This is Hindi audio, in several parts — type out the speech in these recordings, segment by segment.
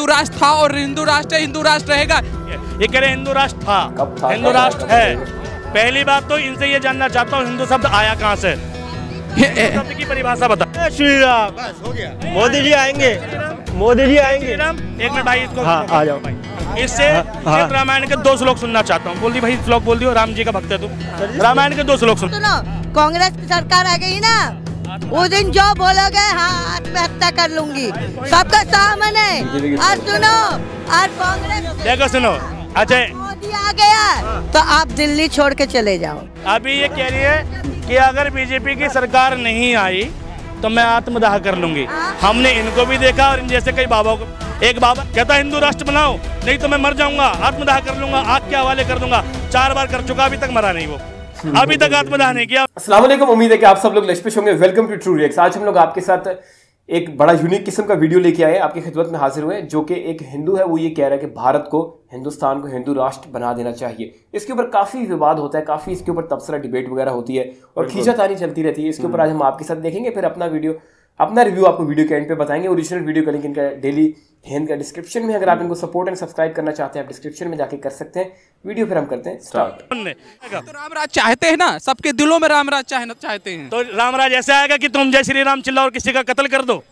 राष्ट्र था और हिंदू राष्ट्र रहेगा। ये कह रहे हिंदू राष्ट्र था, हिंदू राष्ट्र है। पहली बात तो इनसे ये जानना चाहता हूँ हिंदू शब्द आया कहाँ से, शब्द की परिभाषा बता। श्री राम, बस हो गया। मोदी जी आएंगे, मोदी जी आएंगे। एक मिनट भाई, इसको हाँ, आ जाओ भाई। इससे रामायण के 2 श्लोक सुनना चाहता हूँ। बोल दी भाई, श्लोक बोल दियो। राम जी का भक्त है तू, रामायण के 2 श्लोक सुन। कांग्रेस की सरकार आ गई ना, उस दिन जो बोलोगे हाँ आत्महत्या कर लूंगी, सबका सामने। और सुनो, और कांग्रेस देखो सुनो, अच्छा मोदी आ गया तो आप दिल्ली छोड़ के चले जाओ। अभी ये कह रही है कि अगर बीजेपी की सरकार नहीं आई तो मैं आत्मदाह कर लूंगी। हमने इनको भी देखा और इन जैसे कई बाबा को। एक बाबा कहता हिंदू राष्ट्र बनाओ नहीं तो मैं मर जाऊंगा, आत्मदाह कर लूंगा, आग के हवाले कर दूंगा। 4 बार कर चुका, अभी तक मरा नहीं वो, अभी तक आत्मदाह नहीं किया। अस्सलाम वालेकुम, उम्मीद है कि आप सब लोग लशपेश होंगे। Welcome to True Reacts. आज हम लोग आपके साथ एक बड़ा यूनिक किस्म का वीडियो लेके आए, आपकी खिदमत में हाजिर हुए, जो कि एक हिंदू है वो ये कह रहा है कि भारत को, हिंदुस्तान को हिंदू राष्ट्र बना देना चाहिए। इसके ऊपर काफ़ी विवाद होता है, काफ़ी इसके ऊपर तबसरा डिबेट वगैरह होती है और खींचातानी चलती रहती है। इसके ऊपर आज हम आपके साथ देखेंगे, फिर अपना रिव्यू आपको वीडियो के एंड पे बताएंगे। ओरिजिनल वीडियो का लिंक इनका डेली हिंद का डिस्क्रिप्शन में, अगर आप इनको सपोर्ट एंड सब्सक्राइब करना चाहते हैं आप डिस्क्रिप्शन में जाके कर सकते हैं। वीडियो फिर हम करते हैं स्टार्ट। तो रामराज चाहते हैं ना, सबके दिलों में रामराज चाहते हैं। तो रामराज ऐसे आएगा कि तुम जय श्री राम चिल्लाओ और किसी का कत्ल कर दो,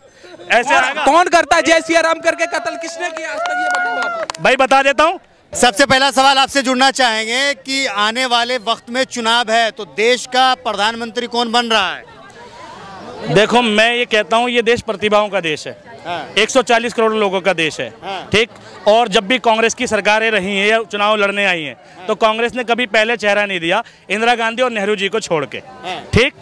ऐसे आएगा? कौन करता है जय श्री राम करके कत्ल? किसने किया आज तक, ये बताओ आप। भाई बता देता हूँ। सबसे पहला सवाल आपसे जुड़ना चाहेंगे कि आने वाले वक्त में चुनाव है तो देश का प्रधानमंत्री कौन बन रहा है? देखो, मैं ये कहता हूँ ये देश प्रतिभाओं का देश है। 140 करोड़ लोगों का देश है, ठीक। और जब भी कांग्रेस की सरकारें रही हैं या चुनाव लड़ने आई हैं तो कांग्रेस ने कभी पहले चेहरा नहीं दिया, इंदिरा गांधी और नेहरू जी को छोड़ के, ठीक।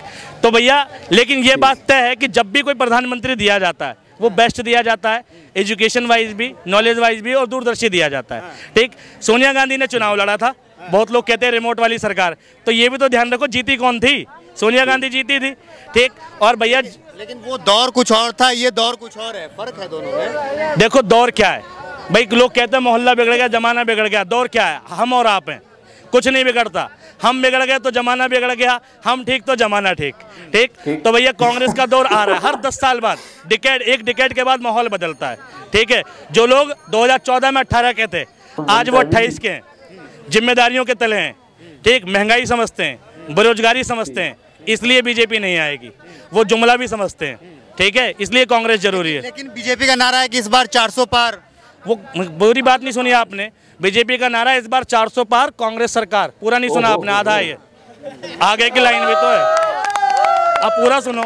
तो भैया, लेकिन ये बात तय है कि जब भी कोई प्रधानमंत्री दिया जाता है वो बेस्ट दिया जाता है, एजुकेशन वाइज भी, नॉलेज वाइज भी और दूरदर्शी दिया जाता है, ठीक। सोनिया गांधी ने चुनाव लड़ा था, बहुत लोग कहते हैं रिमोट वाली सरकार, तो ये भी तो ध्यान रखो जीती कौन थी? सोनिया गांधी जीती थी, ठीक। और भैया लेकिन वो दौर कुछ और था, ये दौर कुछ और है, फर्क है दोनों में। देखो दौर क्या है भाई, लोग कहते हैं मोहल्ला बिगड़ गया, जमाना बिगड़ गया। दौर क्या है? हम और आप हैं, कुछ नहीं बिगड़ता। हम बिगड़ गए तो जमाना बिगड़ गया, हम ठीक तो जमाना ठीक, ठीक। तो भैया कांग्रेस का दौर आ रहा है, हर 10 साल बाद एक डिकेड के बाद माहौल बदलता है, ठीक है। जो लोग 2014 में 18 के थे, आज वो 28 के हैं, जिम्मेदारियों के तले हैं, ठीक। महंगाई समझते हैं, बेरोजगारी समझते हैं, इसलिए बीजेपी नहीं आएगी। वो जुमला भी समझते हैं, ठीक है, इसलिए कांग्रेस जरूरी है। लेकिन बीजेपी का नारा है कि इस बार 400 पार। वो बुरी बात नहीं सुनी आपने। बीजेपी का नारा इस बार 400 पार, कांग्रेस सरकार। पूरा नहीं सुना आपने, आधा है ये, आगे की लाइन भी तो है, अब पूरा सुनो,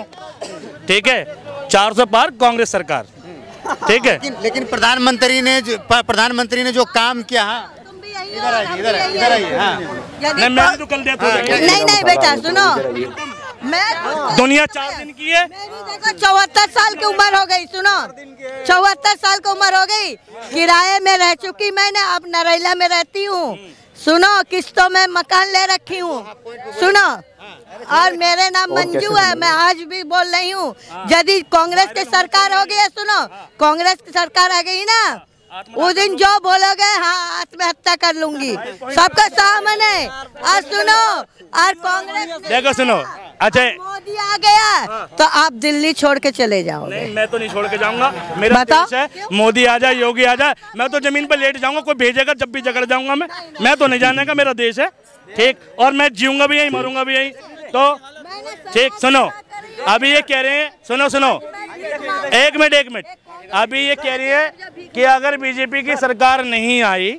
ठीक है। 400 पार, कांग्रेस सरकार, ठीक है। लेकिन प्रधानमंत्री ने जो काम किया, इधर आइए। मैं तो कल नहीं बेटा सुनो, मैं दुनिया 4 दिन की है। देखो 74 साल की उम्र हो गई, सुनो 74 साल की उम्र हो गई, किराए में रह चुकी मैंने, अब नरेला में रहती हूँ, सुनो, किस्तों में मकान ले रखी हूँ, सुनो। और मेरे नाम मंजू है, मैं आज भी बोल रही हूँ, यदि कांग्रेस की सरकार हो गई, सुनो कांग्रेस की सरकार आ गई ना, उस दिन जो बोलोगे हाँ आत्महत्या कर लूंगी, सबका सामने। और सुनो, और कांग्रेस देखो सुनो, अच्छा मोदी आ गया तो आप दिल्ली छोड़ के चले जाओ। नहीं, मैं तो नहीं छोड़ के जाऊंगा, मेरा देश है। मोदी आ जाए, योगी आ जाए, मैं तो जमीन पर लेट जाऊंगा, कोई भेजेगा जब भी जगड़ जाऊंगा मैं तो नहीं जाने का, मेरा देश है, ठीक। और मैं जीऊंगा भी यहीं, मरूंगा भी यहीं, तो ठीक। सुनो, अभी ये कह रहे हैं, सुनो एक मिनट, अभी ये कह रही है कि अगर बीजेपी की सरकार नहीं आई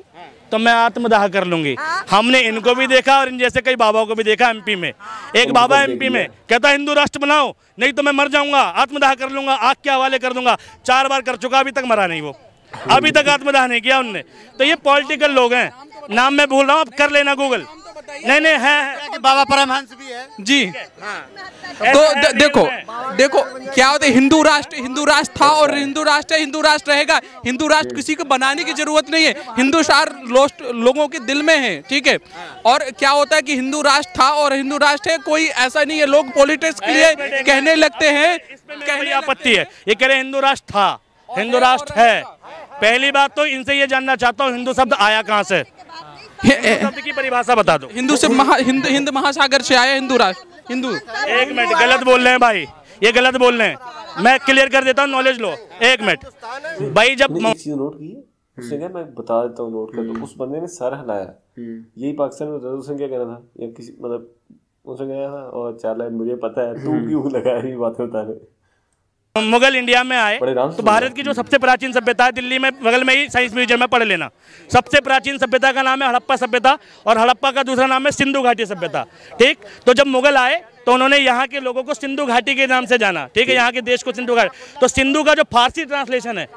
तो मैं आत्मदाह कर लूंगी। हमने इनको भी देखा और इन जैसे कई बाबाओं को भी देखा। एमपी में एक बाबा एमपी में कहता हिंदू राष्ट्र बनाओ नहीं तो मैं मर जाऊंगा, आत्मदाह कर लूंगा, आग के हवाले कर दूंगा। 4 बार कर चुका, अभी तक मरा नहीं वो, अभी तक आत्मदाह नहीं किया उनने। तो ये पॉलिटिकल लोग हैं, नाम मैं भूल रहा हूँ, आप कर लेना गूगल। नहीं है, बाबा परमहंस भी है जी। तो देखो क्या होता है, हिंदू राष्ट्र था और हिंदू राष्ट्र रहेगा। हिंदू राष्ट्र किसी को बनाने की जरूरत नहीं है, हिंदू राष्ट्र लोगों के दिल में है, ठीक है। और क्या होता है कि हिंदू राष्ट्र था और हिंदू राष्ट्र है, कोई ऐसा नहीं है, लोग पॉलिटिक्स के लिए कहने लगते हैं। कहने आपत्ति है, ये कह रहे हिंदू राष्ट्र था, हिंदू राष्ट्र है। पहली बात तो इनसे ये जानना चाहता हूँ हिंदू शब्द आया कहाँ से, शब्द की परिभाषा बता दो। हिंदू से हिंद महासागर से आया हिंदू राष्ट्र, हिंदू। एक मिनट, गलत बोल रहे हैं भाई, ये गलत बोल रहे हैं। मैं क्लियर कर देता हूँ, नॉलेज लो, एक मिनट भाई। जब एक चीज नोट की है उसने क्या, मैं बता देता हूँ नोट कर दो, उस बंदे ने सर हिलाया, यही पाकिस्तान में उसने क्या कहना था, या किसी मतलब उसने कहा था और चाला मुझे पता है तू क्यों लगा ये बातें बताने। मुगल इंडिया में आए तो भारत की जो सबसे प्राचीन सभ्यता है, दिल्ली में बगल में ही साइंस म्यूजियम में पढ़ लेना, सबसे प्राचीन सभ्यता का नाम है हड़प्पा सभ्यता, और हड़प्पा का दूसरा नाम है सिंधु घाटी सभ्यता। ठीक, तो जब मुगल आए तो उन्होंने यहाँ के लोगों को सिंधु घाटी के नाम से जाना। ठीक है, यहाँ के देश को सिंधु घाटी। तो सिंधु का जो फारसी ट्रांसलेशन है,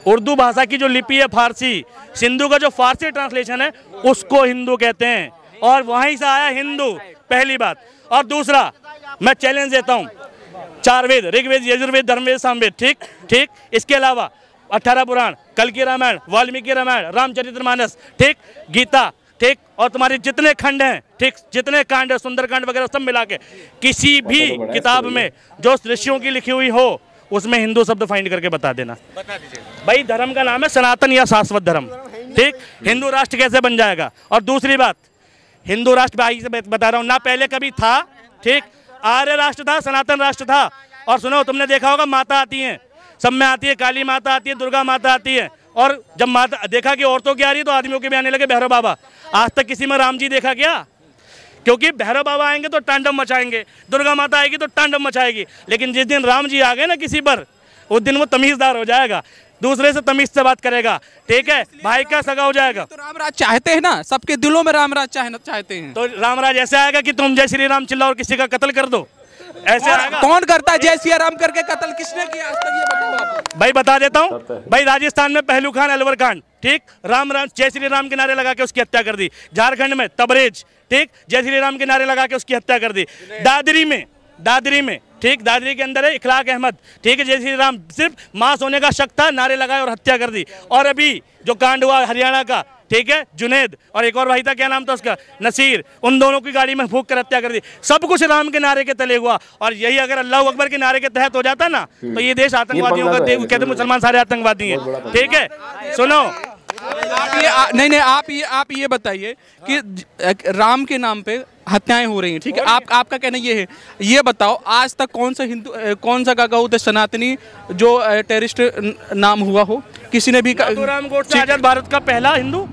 उर्दू भाषा की जो लिपि है फारसी, सिंधु का जो फारसी ट्रांसलेशन है उसको हिंदू कहते हैं, और वहीं से आया हिंदू, पहली बात। और दूसरा, मैं चैलेंज देता हूँ, 4 वेद, ऋग्वेद, यजुर्वेद, धर्मवेद, सामवेद, ठीक ठीक, इसके अलावा 18 पुराण, कल की रामायण, वाल्मीकि रामायण, रामचरितमानस, ठीक, गीता, ठीक, और तुम्हारे जितने खंड हैं, ठीक, जितने कांड है, सुंदरकांड वगैरह सब मिला के किसी भी किताब में जो ऋषियों की लिखी हुई हो उसमें हिंदू शब्द फाइंड करके बता देना। बता दीजिए भाई, धर्म का नाम है सनातन या शाश्वत धर्म। ठीक, हिंदू राष्ट्र कैसे बन जाएगा? और दूसरी बात, हिंदू राष्ट्र भाई से बता रहा हूँ ना, पहले कभी था, ठीक, आर्य राष्ट्र था, सनातन राष्ट्र था। और सुनो, तुमने देखा होगा माता आती हैं, सब में आती है, काली माता आती है, दुर्गा माता आती है, और जब माता देखा कि औरतों की आ रही है तो आदमियों के भी आने लगे भैरव बाबा। आज तक किसी में राम जी देखा क्या? क्योंकि भैरव बाबा आएंगे तो तांडव मचाएंगे, दुर्गा माता आएगी तो तांडव मचाएगी, लेकिन जिस दिन राम जी आ गए ना किसी पर, उस दिन वो तमीज़दार हो जाएगा, दूसरे से तमीज से बात करेगा, ठीक है, भाई का सगा हो जाएगा। तो रामराज चाहते हैं ना, सबके दिलों में रामराज चाहते हैं। तो रामराज ऐसे आएगा कि तुम जय श्री राम चिल्लाओ और किसी का कत्ल कर दो, ऐसे आएगा? कौन करता है जय श्री राम करके कत्ल? किसने किया आज तक, ये बताओ आप। भाई बता देता हूँ भाई, राजस्थान में पहलू खान अलवर कांड, ठीक, राम जय श्री राम के नारे लगा के उसकी हत्या कर दी। झारखंड में तबरेज, ठीक, जय श्री राम के नारे लगा के उसकी हत्या कर दी। दादरी में ठीक, दादरी के अंदर है इखलाक अहमद, ठीक है, जय श्री राम, सिर्फ मांस होने का शक था, नारे लगाए और हत्या कर दी। और अभी जो कांड हुआ हरियाणा का, ठीक है, जुनेद और एक और भाई था, क्या नाम था उसका, नसीर, उन दोनों की गाड़ी में फूंक कर हत्या कर दी। सब कुछ राम के नारे के तले हुआ। और यही अगर अल्लाह अकबर के नारे के तहत हो जाता ना, तो ये देश आतंकवादियों का, कहते मुसलमान सारे आतंकवादी हैं। ठीक है, सुनो, आप ये बताइए कि राम के नाम पे हत्याएं हो रही हैं, ठीक है, आपका कहना ये है, ये बताओ आज तक कौन सा गागा होता सनातनी जो टेररिस्ट नाम हुआ हो? किसी ने भी? नाथूराम गोडसे आजाद भारत का पहला हिंदू,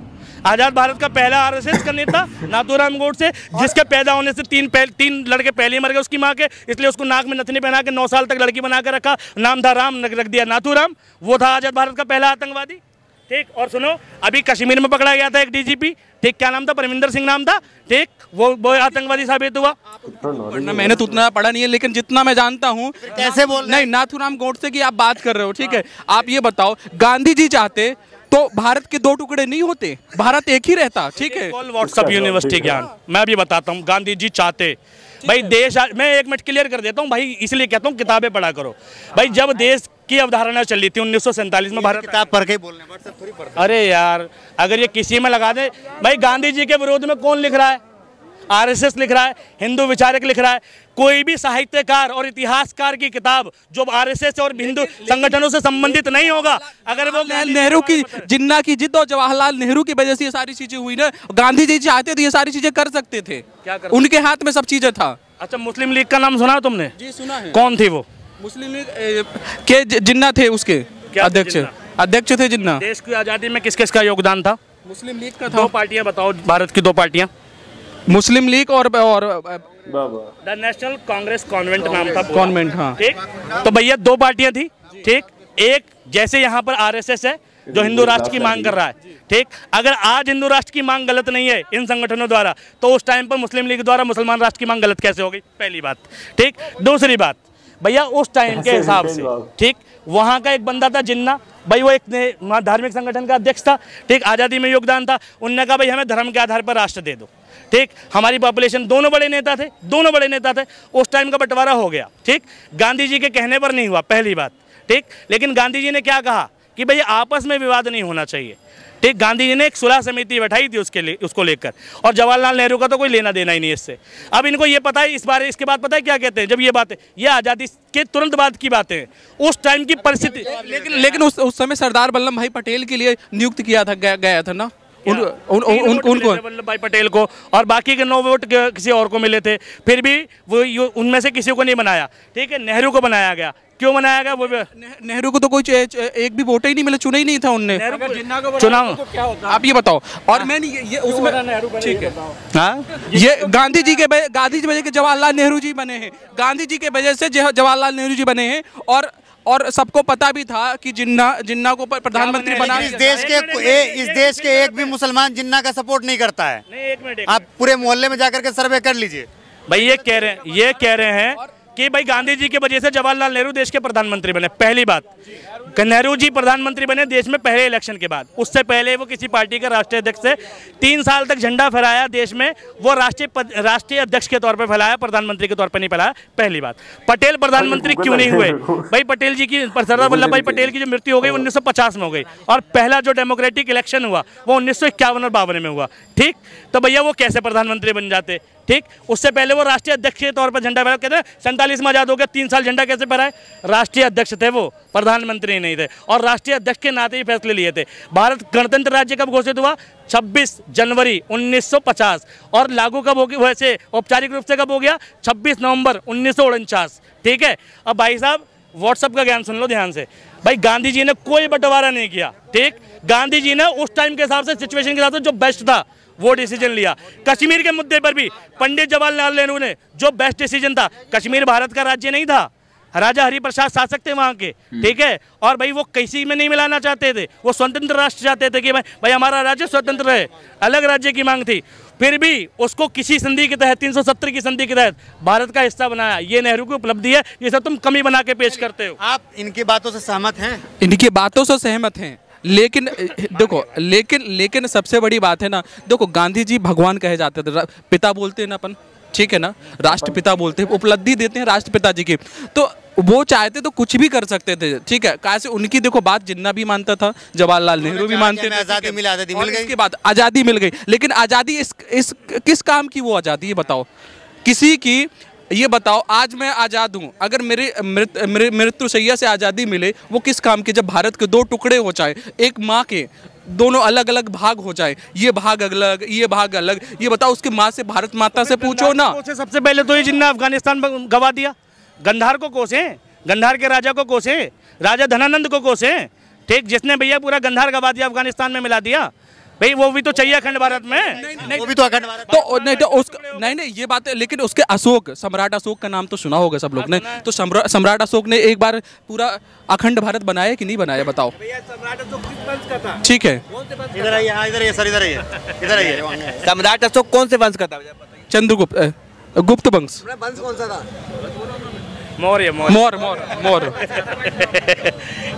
आजाद भारत का पहला आरएसएस का नेता नाथूराम गोडसे, जिसके पैदा होने से तीन लड़के पहले ही मर गए उसकी माँ के, इसलिए उसको नाक में नथनी पहना के 9 साल तक लड़की बना के रखा, नाम था राम, रख दिया नाथूराम। वो था आजाद भारत का पहला आतंकवादी। ठीक, और सुनो, अभी कश्मीर में पकड़ा गया था एक डीजीपी, ठीक, क्या नाम था, परमिंदर सिंह नाम था, ठीक, वो आतंकवादी साबित हुआ। मैंने तो उतना पढ़ा नहीं है, लेकिन जितना मैं जानता हूँ, कैसे बोल नहीं, नाथूराम गोडसे की आप बात कर रहे हो, ठीक है, आप ये बताओ, गांधी जी चाहते तो भारत के 2 टुकड़े नहीं होते, भारत एक ही रहता, ठीक है। व्हाट्सएप यूनिवर्सिटी ज्ञान, मैं भी बताता हूँ, गांधी जी चाहते भाई देश, मैं 1 मिनट क्लियर कर देता हूँ भाई, इसलिए कहता हूँ किताबें पढ़ा करो भाई। जब देश की अवधारणा चली थी 1947 में, भारत किताब पढ़ के बोलने, व्हाट्सएप थोड़ी पढ़। अरे यार, अगर ये किसी में लगा दे भाई, गांधी जी के विरोध में कौन लिख रहा है? आरएसएस लिख रहा है, हिंदू विचारक लिख रहा है। कोई भी साहित्यकार और इतिहासकार की किताब जो आरएसएस और हिंदू संगठनों से संबंधित नहीं होगा, अगर वो नेहरू की, जिन्ना की जिद और जवाहरलाल नेहरू की वजह से ये सारी चीजें हुई ना, गांधी जी चाहते तो ये सारी चीजें कर सकते थे, उनके हाथ में सब चीजें था। अच्छा, मुस्लिम लीग का नाम सुना तुमने? जी सुना है। कौन थी वो? मुस्लिम लीग के जिन्ना थे, उसके अध्यक्ष थे जिन्ना। देश की आजादी में किस किस का योगदान था? मुस्लिम लीग का था। 2 पार्टियां बताओ, भारत की 2 पार्टियां। मुस्लिम लीग और द नेशनल कांग्रेस कॉन्वेंट नाम था, कॉन्वेंट, हाँ, ठीक। तो भैया 2 पार्टियां थी, ठीक, एक जैसे यहाँ पर आरएसएस है जो हिंदू राष्ट्र की मांग कर रहा है, ठीक, अगर आज हिंदू राष्ट्र की मांग गलत नहीं है इन संगठनों द्वारा, तो उस टाइम पर मुस्लिम लीग द्वारा मुसलमान राष्ट्र की मांग गलत कैसे हो गई? पहली बात, ठीक। दूसरी बात भैया, उस टाइम के हिसाब से, ठीक, वहाँ का एक बंदा था जिन्ना भाई, वो एक धार्मिक संगठन का अध्यक्ष था, ठीक, आज़ादी में योगदान था। उनने कहा भाई हमें धर्म के आधार पर राष्ट्र दे दो, ठीक। हमारी पॉपुलेशन, दोनों बड़े नेता थे, उस टाइम का बंटवारा हो गया, ठीक। गांधी जी के कहने पर नहीं हुआ, पहली बात, ठीक। लेकिन गांधी जी ने क्या कहा कि भाई आपस में विवाद नहीं होना चाहिए, ठीक। गांधी जी ने एक सुलह समिति बैठाई थी उसको लेकर, और जवाहरलाल नेहरू का तो कोई लेना देना ही नहीं इससे। अब इनको ये पता है, इसके बाद पता है क्या कहते हैं, जब ये बातें, ये आज़ादी के तुरंत बाद की बातें हैं, उस टाइम की परिस्थिति। लेकिन उस समय सरदार वल्लभ भाई पटेल के लिए नियुक्त किया था, गया था ना उनको, वल्लभ भाई पटेल को, और बाकी के 9 वोट किसी और को मिले थे, फिर भी वो उनमें से किसी को नहीं बनाया, ठीक है, नेहरू को बनाया गया। क्यों बनाया गया वो भी। नेहरू को तो कोई एक भी वोट ही नहीं मिला, चुना ही नहीं था उनने। चुनाव आप ये बताओ। और मैंने ये उसमें ठीक है, हाँ, ये गांधी जी की वजह से जवाहरलाल नेहरू जी बने हैं, गांधी जी के वजह से जवाहरलाल नेहरू जी बने हैं। और सबको पता भी था कि जिन्ना को प्रधानमंत्री बना। इस देश के एक भी मुसलमान जिन्ना का सपोर्ट नहीं करता है। एक मिनट, आप पूरे मोहल्ले में जाकर के सर्वे कर लीजिए भाई। ये कह रहे हैं कि भाई गांधी जी की वजह से जवाहरलाल नेहरू देश के प्रधानमंत्री बने। पहली बात, नेहरू जी प्रधानमंत्री बने देश में पहले इलेक्शन के बाद। उससे पहले वो किसी पार्टी के राष्ट्रीय अध्यक्ष से 3 साल तक झंडा फहराया देश में, वो राष्ट्रीय अध्यक्ष के तौर पे फैलाया, प्रधानमंत्री के तौर पे नहीं फैलाया। पहली बात, पटेल प्रधानमंत्री क्यों नहीं हुए भाई? पटेल जी की, सरदार वल्लभ भाई पटेल की जो मृत्यु हो गई 1950 में हो गई, और पहला जो डेमोक्रेटिक इलेक्शन हुआ वो 1951 और 52 में हुआ। ठीक, तो भैया वो कैसे प्रधानमंत्री बन जाते? ठीक, उससे पहले वो राष्ट्रीय अध्यक्ष के तौर पर झंडा फहराया। कहते हैं 47 में आजाद हो गया, 3 साल झंडा कैसे फहराए? राष्ट्रीय अध्यक्ष थे वो, प्रधानमंत्री नहीं थे, और राष्ट्रीय अध्यक्ष के नाते ही फैसले लिए थे। भारत गणतंत्र राज्य कब घोषित हुआ? 26 जनवरी 1950, और लागू कब हो गया वैसे औपचारिक रूप से कब हो गया? 26 नवंबर 1949। ठीक है, अब भाई साहब व्हाट्सएप का ज्ञान सुन लो ध्यान से। भाई गांधी जी ने कोई बंटवारा नहीं किया। ठीक, गांधी जी ने उस टाइम के हिसाब से, सिचुएशन के हिसाब से जो बेस्ट था वो डिसीजन लिया। कश्मीर के मुद्दे पर भी पंडित जवाहरलाल नेहरू ने जो बेस्ट डिसीजन था, कश्मीर भारत का राज्य नहीं था, राजा हरिप्रसाद शासक थे वहाँ के। ठीक है, और भाई वो किसी में नहीं मिलाना चाहते थे, वो स्वतंत्र राष्ट्र चाहते थे कि भाई हमारा राज्य स्वतंत्र रहे, अलग राज्य की मांग थी। फिर भी उसको किसी संधि के तहत, 370 की संधि के तहत भारत का हिस्सा बनाया। ये नेहरू की उपलब्धि है, ये सब तुम कमी बना के पेश करते हो। आप इनकी बातों से सहमत हैं? इनकी बातों से सहमत हैं, लेकिन देखो, लेकिन सबसे बड़ी बात है ना, देखो गांधी जी भगवान कहे जाते थे, पिता बोलते हैं ना अपन, ठीक है ना, राष्ट्रपिता बोलते हैं, उपलब्धि देते हैं राष्ट्रपिता जी की। तो वो चाहते तो कुछ भी कर सकते थे। ठीक है, कैसे उनकी देखो बात जिन्ना भी मानता था, जवाहरलाल नेहरू भी मानते थे। आजादी मिल गई, इसके बाद आज़ादी मिल गई, लेकिन आज़ादी इस किस काम की वो आज़ादी? ये बताओ किसी की, ये बताओ आज मैं आज़ाद हूँ, अगर मेरे मृत्युशैया से आज़ादी मिले, वो किस काम की? जब भारत के 2 टुकड़े हो जाए, एक माँ के दोनों अलग अलग भाग हो जाए, ये भाग अलग, ये भाग अलग, ये बताओ उसकी माँ से, भारत माता से पूछो ना। सबसे पहले तो ये जिन्ना अफगानिस्तान गवा दिया, गंधार को कोसे, गंधार के राजा को कोसे, राजा धनानंद को कोसे। ठीक, जिसने भैया पूरा गंधार गवा दिया, अफगानिस्तान में मिला दिया, भाई वो भी तो चाहिए अखंड भारत में। नहीं, वो भी तो अखंड भारत तो नहीं, तो उसका नहीं ये बात है, लेकिन उसके अशोक, सम्राट अशोक का नाम तो सुना होगा सब लोग ने। तो सम्राट अशोक ने एक बार पूरा अखंड भारत बनाया कि नहीं बनाया? बताओ। सम्राट अशोक किस वंश का था? ठीक है, इधर आइए, हाँ इधर आइए सर, इधर आइए। सम्राट अशोक कौन से वंश का था? चंद्रगुप्त, गुप्त वंश। वंश कौन सा था? मौर्य।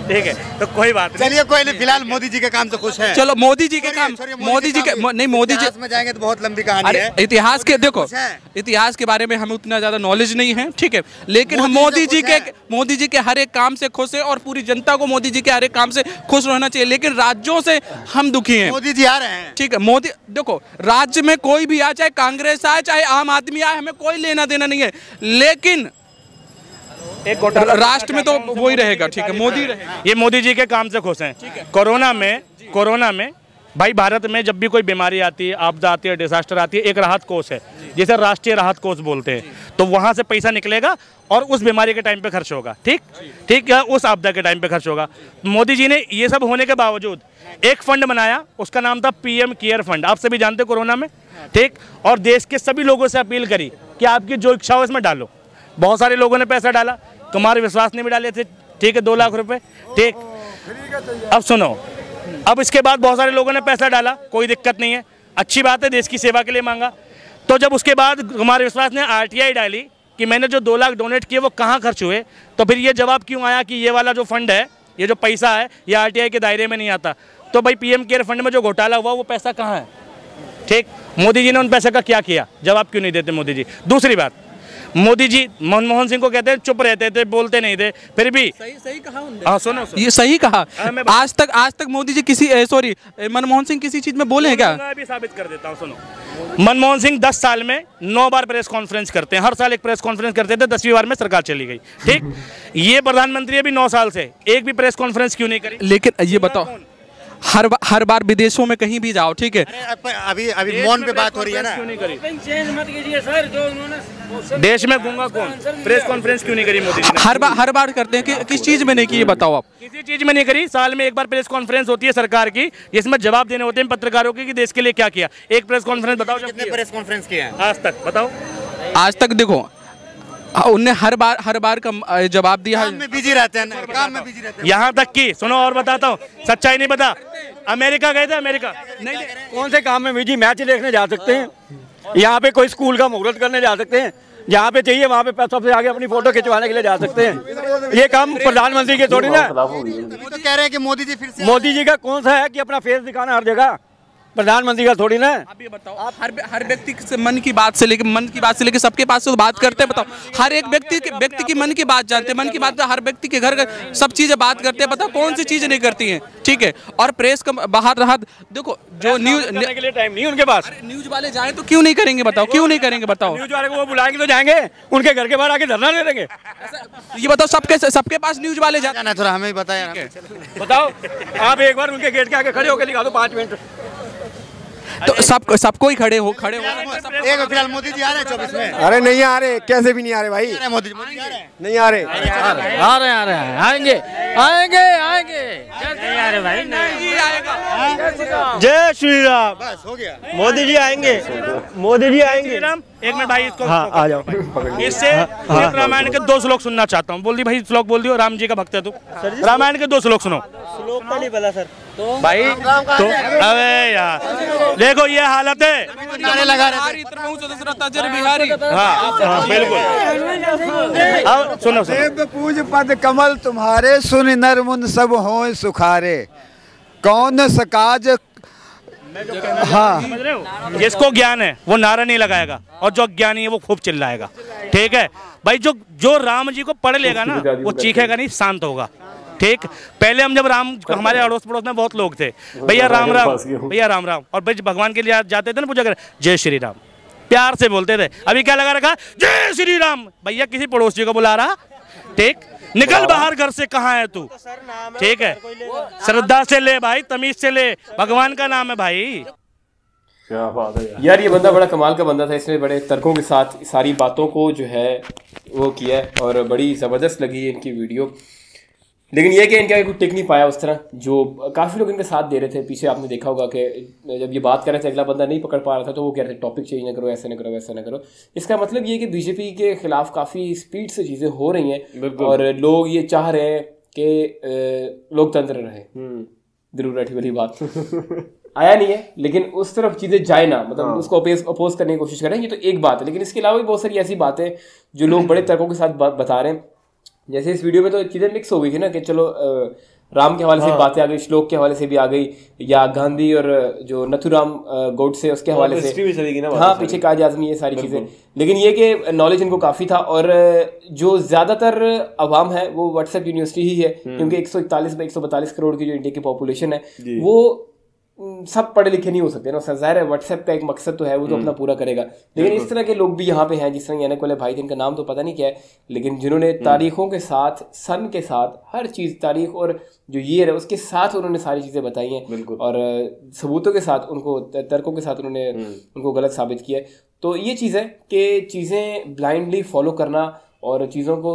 ठीक है, तो कोई बात नहीं, चलिए कोई नहीं, फिलहाल मोदी जी के काम से खुश हैं। चलो मोदी जी के काम, मोदी जी के नहीं, मोदी जी में जाएंगे तो बहुत लंबी कहानी है। इतिहास के देखो, इतिहास के बारे में हमें उतना ज्यादा नॉलेज नहीं है, ठीक है, लेकिन हम मोदी जी के हर एक काम से खुश हैं, और पूरी जनता को मोदी जी के हर एक काम से खुश रहना चाहिए। लेकिन राज्यों से हम दुखी हैं। मोदी जी आ रहे हैं, ठीक है, मोदी देखो, राज्य में कोई भी आए, चाहे कांग्रेस आए, चाहे आम आदमी आए, हमें कोई लेना देना नहीं है, लेकिन एक घोटाला राष्ट्र में तो वही रहेगा। ठीक है, मोदी रहेगा। ये मोदी जी के काम से खुश हैं। कोरोना में भाई भारत में जब भी कोई बीमारी आती है, आपदा आती है, डिजास्टर आती है, एक राहत कोष है, जिसे राष्ट्रीय राहत कोष बोलते हैं। तो वहाँ से पैसा निकलेगा और उस बीमारी के टाइम पे खर्च होगा। ठीक है, उस आपदा के टाइम पे खर्च होगा। मोदी जी ने ये सब होने के बावजूद एक फंड बनाया, उसका नाम था PM केयर फंड। आप सभी जानते कोरोना में, ठीक, और देश के सभी लोगों से अपील करी कि आपकी जो इच्छा हो इसमें डालो। बहुत सारे लोगों ने पैसा डाला, कुमार विश्वास ने भी डाले थे, ठीक है, 2 लाख रुपए। ठीक, अब सुनो, अब इसके बाद बहुत सारे लोगों ने पैसा डाला, कोई दिक्कत नहीं है, अच्छी बात है, देश की सेवा के लिए मांगा। तो जब उसके बाद कुमार विश्वास ने RTI डाली कि मैंने जो 2 लाख डोनेट किए वो कहाँ खर्च हुए, तो फिर ये जवाब क्यों आया कि ये वाला जो फंड है, ये जो पैसा है, ये RTI के दायरे में नहीं आता। तो भाई PM केयर फंड में जो घोटाला हुआ वो पैसा कहाँ है? ठीक, मोदी जी ने उन पैसे का क्या किया? जवाब क्यों नहीं देते मोदी जी? दूसरी बात, मोदी जी मनमोहन सिंह को कहते हैं चुप रहते थे, बोलते नहीं थे, फिर भी सही कहा उन्होंने। हाँ सुनो, ये सही कहा। आज तक मोदी जी किसी मनमोहन सिंह किसी चीज में बोले हैं क्या? मैं भी साबित कर देता हूँ, सुनो। मनमोहन सिंह 10 साल में 9 बार प्रेस कॉन्फ्रेंस करते हैं, हर साल एक प्रेस कॉन्फ्रेंस करते थे, 10वीं बार में सरकार चली गई। ठीक, ये प्रधानमंत्री अभी 9 साल से एक भी प्रेस कॉन्फ्रेंस क्यों नहीं करी? लेकिन ये बताओ, हर बार विदेशों में कहीं भी जाओ, ठीक है, अभी मौन पे बात हो रही है ना। देश में गूंगा कौन? प्रेस कॉन्फ्रेंस क्यों नहीं करी मोदी जी ने? हर बार करते हैं कि किस चीज में नहीं की, ये बताओ आप। किसी चीज में नहीं करी। साल में एक बार प्रेस कॉन्फ्रेंस होती है सरकार की, जिसमें जवाब देने होते हैं पत्रकारों के कि देश के लिए क्या किया। एक प्रेस कॉन्फ्रेंस बताओ कितने प्रेस कॉन्फ्रेंस किए हैं आज तक, बताओ। आज तक देखो उनने हर बार का जवाब दिया है। काम में बिजी रहते हैं ना, काम में बिजी रहते हैं। यहाँ तक कि सुनो और बताता हूँ, सच्चाई नहीं पता, अमेरिका गए थे, अमेरिका नहीं, कौन से काम में बिजी? मैच देखने जा सकते हैं, यहाँ पे कोई स्कूल का मुहूर्त करने जा सकते हैं, जहाँ पे चाहिए वहाँ पे सबसे आगे अपनी फोटो खिंचवाने के लिए जा सकते हैं। ये काम प्रधानमंत्री के थोड़ी ना। तो कह रहे हैं कि मोदी जी फिर से मोदी जी का कौन सा है कि अपना फेस दिखाना हर जगह, प्रधानमंत्री का थोड़ी ना। आप ये बताओ, आप हर व्यक्ति से मन की बात से लेके सबके पास से बात करते हैं। बताओ, हर एक व्यक्ति की मन की बात जानते हैं, मन की बात हर व्यक्ति के घर सब चीजें बात करते हैं। बताओ कौन सी चीजें नहीं करती हैं, ठीक है। और प्रेस का बाहर रहा, देखो जो न्यूज के लिए टाइम नहीं उनके पास। न्यूज वाले जाएं तो क्यों नहीं करेंगे? बताओ क्यों नहीं करेंगे? बताओ, न्यूज वाले को वो बुलाएंगे तो जाएंगे, उनके घर के बाहर आके धरना दे देंगे। ये बताओ, सबके पास न्यूज वाले जाते हैं। थोड़ा हमें बताया, बताओ आप एक बार उनके गेट के आगे खड़े होकर दिखा दो 5 मिनट। तो सबको ही खड़े हो एक फिलहाल मोदी जी आ रहे हैं 24 में। अरे नहीं आ रहे, कैसे भी नहीं आ रहे भाई, मोदी जी आ रहे हैं, नहीं आ रहे, आएंगे नहीं आ रहे भाई, नहीं आएगा। जय श्री राम। बस हो गया, मोदी जी आएंगे, मोदी जी आएंगे। एक मिनट भाई, इसको हाँ आ जाओ। इससे रामायण के 2 श्लोक सुनना चाहता हूँ। बोल दी भाई, श्लोक बोल दियो। राम जी का भक्त है तू, रामायण के 2 श्लोक सुनो। श्लोक तो नहीं पता सर भाई तो अबे यार देखो ये हालत है, नारे लगा रहे हाँ बिल्कुल। अब सुनो देव पूज पद कमल तुम्हारे, सुन नर मुन सब हों सुखारे, कौन सकाज। हाँ, जिसको ज्ञान है वो नारा नहीं लगाएगा, और जो ज्ञानी है वो खूब चिल्लाएगा, ठीक है भाई। जो राम जी को पढ़ लेगा ना, वो चीखेगा नहीं, शांत होगा, ठीक। पहले हम जब हमारे अड़ोस पड़ोस में बहुत लोग थे, भैया राम राम, भैया राम राम, और भाई भगवान के लिए जाते थे ना पूजा कर, जय श्री राम, प्यार से बोलते थे। अभी क्या लगा रखा, जय श्री राम। भैया किसी पड़ोसी को बुला रहा, ठीक, निकल बाहर घर से, कहाँ है तू, ठीक है। श्रद्धा से ले भाई, तमीज से ले, भगवान का नाम है भाई। क्या बात है यार, ये बंदा बड़ा कमाल का बंदा था। इसने बड़े तर्कों के साथ सारी बातों को जो है वो किया है, और बड़ी ज़बरदस्त लगी है इनकी वीडियो। लेकिन ये कि इनका कुछ टिक नहीं पाया उस तरह, जो काफ़ी लोग इनके साथ दे रहे थे। पीछे आपने देखा होगा कि जब ये बात कर रहे थे, अगला बंदा नहीं पकड़ पा रहा था, तो वो कह रहे थे टॉपिक चेंज ना करो, ऐसे ना करो, वैसा ना करो। इसका मतलब ये कि बीजेपी के खिलाफ काफ़ी स्पीड से चीज़ें हो रही हैं, और लोग ये चाह रहे हैं कि लोकतंत्र रहे। जरूर बैठी वाली बात आया नहीं है, लेकिन उस तरफ चीज़ें जाए ना, मतलब उसको अपोज करने की कोशिश करें, ये तो एक बात है। लेकिन इसके अलावा भी बहुत सारी ऐसी बातें जो लोग बड़े तर्कों के साथ बता रहे हैं। जैसे इस वीडियो में तो चीज़ें मिक्स हो गई थी ना, कि चलो राम के हवाले से बातें आ गई, श्लोक के हवाले से भी आ गई, या गांधी और जो नथुराम गोडसे उसके हवाले से भी चलेगी ना, हाँ, पीछे काज आजमी, ये सारी चीज़ें। लेकिन ये कि नॉलेज इनको काफ़ी था, और जो ज़्यादातर अवाम है वो व्हाट्सएप यूनिवर्सिटी ही है, क्योंकि 141 में 142 करोड़ की जो इंडिया की पॉपुलेशन है, वो सब पढ़े लिखे नहीं हो सकते ना। ज़ाहिर है व्हाट्सएप का एक मकसद तो है, वो तो अपना पूरा करेगा। लेकिन इस तरह के लोग भी यहाँ पे हैं, जिस तरह यानी वाले भाई थे, इनका नाम तो पता नहीं क्या है, लेकिन जिन्होंने तारीखों के साथ, सन के साथ, हर चीज़, तारीख और जो ईयर है उसके साथ उन्होंने सारी चीज़ें बताई हैं, और सबूतों के साथ, उनको तर्कों के साथ उन्होंने उनको गलत साबित किया है। तो ये चीज़ है कि चीज़ें ब्लाइंडली फॉलो करना और चीज़ों को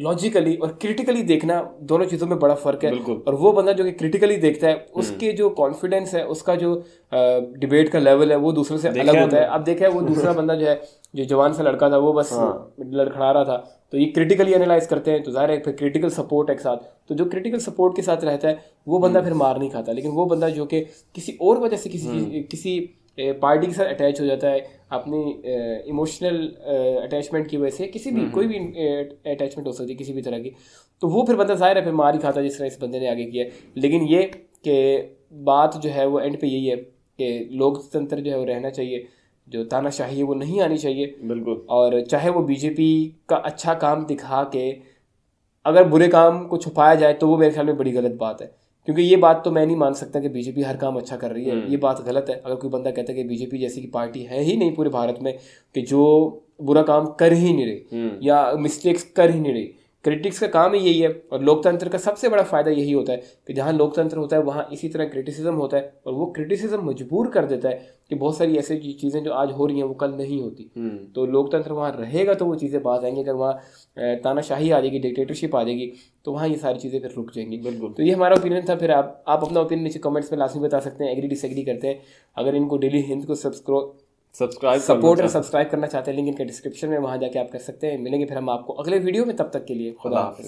लॉजिकली और क्रिटिकली देखना, दोनों चीज़ों में बड़ा फ़र्क है। और वो बंदा जो कि क्रिटिकली देखता है, उसके जो कॉन्फिडेंस है, उसका जो डिबेट का लेवल है, वो दूसरों से अलग होता है। अब देखा है वो दूसरा बंदा जो है, जो जवान सा लड़का था, वो बस लड़खड़ा रहा था, तो ये क्रिटिकली एनालाइज करते हैं, तो ज़ाहिर है फिर क्रिटिकल सपोर्ट एक साथ, तो जो क्रिटिकल सपोर्ट के साथ रहता है वो बंदा फिर मार नहीं खाता। लेकिन वो बंदा जो कि किसी और वजह से किसी पार्टी के साथ अटैच हो जाता है, अपनी इमोशनल अटैचमेंट की वजह से, किसी भी कोई भी अटैचमेंट हो सकती है किसी भी तरह की, तो वो फिर बंदा ज़ाहिर है फिर मार ही खाता, जिस तरह इस बंदे ने आगे किया। लेकिन ये कि बात जो है वो एंड पे यही है कि लोकतंत्र जो है वो रहना चाहिए, जो तानाशाही है वो नहीं आनी चाहिए। बिल्कुल। और चाहे वो बीजेपी का अच्छा काम दिखा के अगर बुरे काम को छुपाया जाए, तो वो मेरे ख्याल में बड़ी गलत बात है, क्योंकि ये बात तो मैं नहीं मान सकता कि बीजेपी हर काम अच्छा कर रही है। ये बात गलत है। अगर कोई बंदा कहता है कि बीजेपी जैसी की पार्टी है ही नहीं पूरे भारत में, कि जो बुरा काम कर ही नहीं रही या मिस्टेक्स कर ही नहीं रही, क्रिटिक्स का काम ही यही है, और लोकतंत्र का सबसे बड़ा फायदा यही होता है कि जहाँ लोकतंत्र होता है वहाँ इसी तरह क्रिटिसिज्म होता है, और वो क्रिटिसिज्म मजबूर कर देता है कि बहुत सारी ऐसी चीज़ें जो आज हो रही हैं वो कल नहीं होती। तो लोकतंत्र वहाँ रहेगा तो वो चीज़ें बात आएंगी। अगर वहाँ तानाशाही आ जाएगी, डिक्टेटरशिप आ जाएगी, तो वहाँ ये सारी चीज़ें फिर रुक जाएंगी। बिल्कुल। तो ये हमारा ओपिनियन था। फिर आप अपना ओपिनियन नीचे कमेंट्स में लाजमी बता सकते हैं, एग्री डिसएग्री करते हैं। अगर इनको डेली हिंद को सपोर्ट और सब्सक्राइब करना चाहते हैं, लिंक इनके डिस्क्रिप्शन में, वहाँ जाके आप कर सकते हैं। मिलेंगे फिर हम आपको अगले वीडियो में, तब तक के लिए खुदा हाफिज़।